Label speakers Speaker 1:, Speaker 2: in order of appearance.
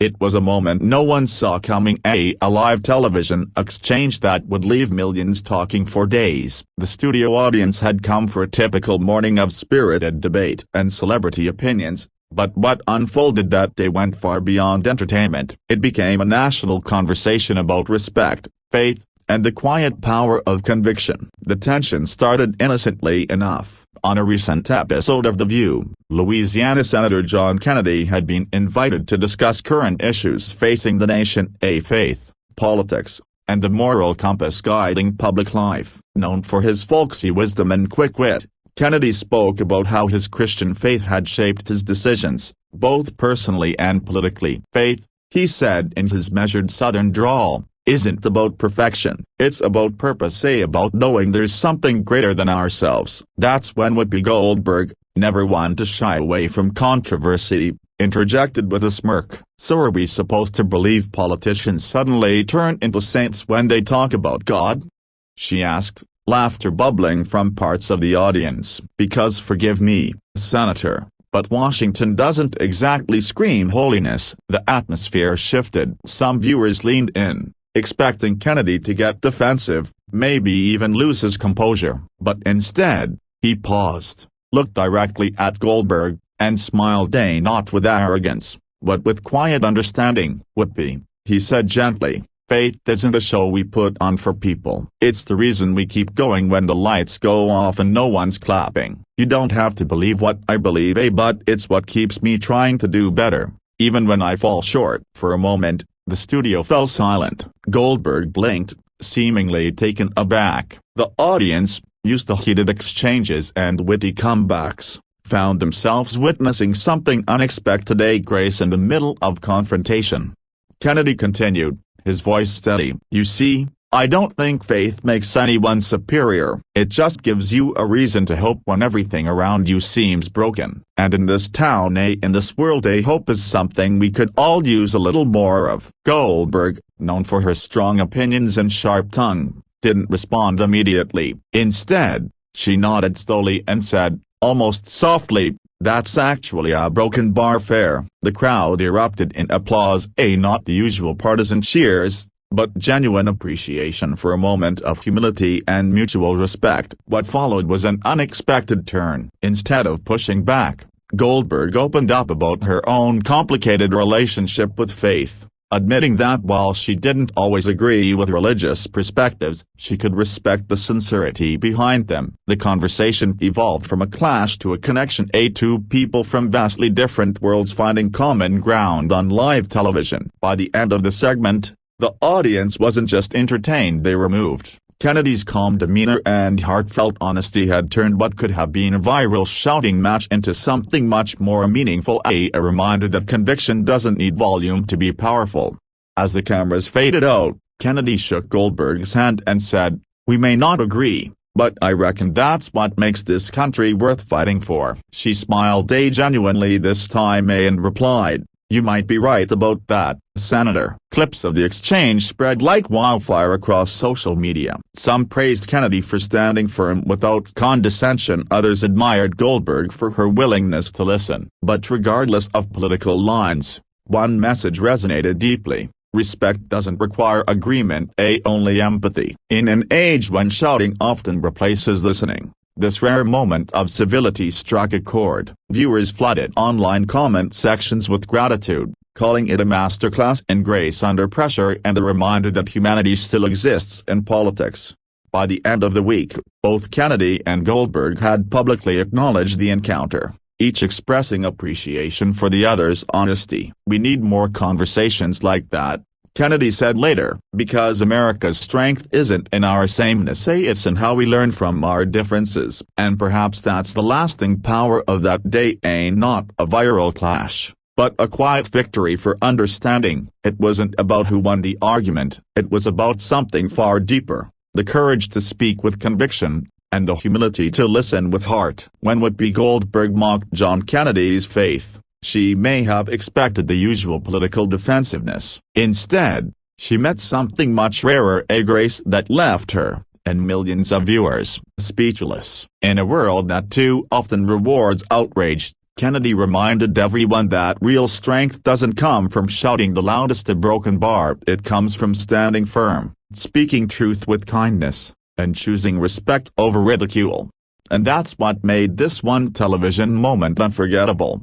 Speaker 1: It was a moment no one saw coming, a live television exchange that would leave millions talking for days. The studio audience had come for a typical morning of spirited debate and celebrity opinions, but what unfolded that day went far beyond entertainment. It became a national conversation about respect, faith, and the quiet power of conviction. The tension started innocently enough. On a recent episode of The View, Louisiana Senator John Kennedy had been invited to discuss current issues facing the nation, faith, politics, and the moral compass guiding public life. Known for his folksy wisdom and quick wit, Kennedy spoke about how his Christian faith had shaped his decisions, both personally and politically. Faith, he said in his measured Southern drawl, isn't about perfection. It's about purpose, about knowing there's something greater than ourselves. That's when Whoopi Goldberg, never one to shy away from controversy, interjected with a smirk. So are we supposed to believe politicians suddenly turn into saints when they talk about God? She asked, laughter bubbling from parts of the audience. Because forgive me, Senator, but Washington doesn't exactly scream holiness. The atmosphere shifted. Some viewers leaned in, expecting Kennedy to get defensive, maybe even lose his composure. But instead, he paused, looked directly at Goldberg, and smiled, not with arrogance, but with quiet understanding. Whoopi, he said gently, faith isn't a show we put on for people. It's the reason we keep going when the lights go off and no one's clapping. You don't have to believe what I believe, but it's what keeps me trying to do better, even when I fall short. For a moment, the studio fell silent. Goldberg blinked, seemingly taken aback. The audience, used to heated exchanges and witty comebacks, found themselves witnessing something unexpected, a grace in the middle of confrontation. Kennedy continued, his voice steady. You see, I don't think faith makes anyone superior. It just gives you a reason to hope when everything around you seems broken. And in this town, in this world, hope is something we could all use a little more of. Goldberg, known for her strong opinions and sharp tongue, didn't respond immediately. Instead, she nodded slowly and said, almost softly, that's actually a broken bar fare. The crowd erupted in applause, not the usual partisan cheers, but genuine appreciation for a moment of humility and mutual respect. What followed was an unexpected turn. Instead of pushing back, Goldberg opened up about her own complicated relationship with faith, admitting that while she didn't always agree with religious perspectives, she could respect the sincerity behind them. The conversation evolved from a clash to a connection, two people from vastly different worlds finding common ground on live television. By the end of the segment, the audience wasn't just entertained, they were moved. Kennedy's calm demeanor and heartfelt honesty had turned what could have been a viral shouting match into something much more meaningful, a reminder that conviction doesn't need volume to be powerful. As the cameras faded out, Kennedy shook Goldberg's hand and said, we may not agree, but I reckon that's what makes this country worth fighting for. She smiled genuinely this time, and replied, you might be right about that, Senator. Clips of the exchange spread like wildfire across social media. Some praised Kennedy for standing firm without condescension, others admired Goldberg for her willingness to listen. But regardless of political lines, one message resonated deeply: respect doesn't require agreement, only empathy. In an age when shouting often replaces listening, this rare moment of civility struck a chord. Viewers flooded online comment sections with gratitude, calling it a masterclass in grace under pressure and a reminder that humanity still exists in politics. By the end of the week, both Kennedy and Goldberg had publicly acknowledged the encounter, each expressing appreciation for the other's honesty. We need more conversations like that, Kennedy said later, because America's strength isn't in our sameness, it's in how we learn from our differences. And perhaps that's the lasting power of that day, not a viral clash, but a quiet victory for understanding. It wasn't about who won the argument, it was about something far deeper: the courage to speak with conviction, and the humility to listen with heart. When Whoopi Goldberg mocked John Kennedy's faith, she may have expected the usual political defensiveness. Instead, she met something much rarer: a grace that left her, and millions of viewers, speechless. In a world that too often rewards outrage, Kennedy reminded everyone that real strength doesn't come from shouting the loudest a broken bar. It comes from standing firm, speaking truth with kindness, and choosing respect over ridicule. And that's what made this one television moment unforgettable.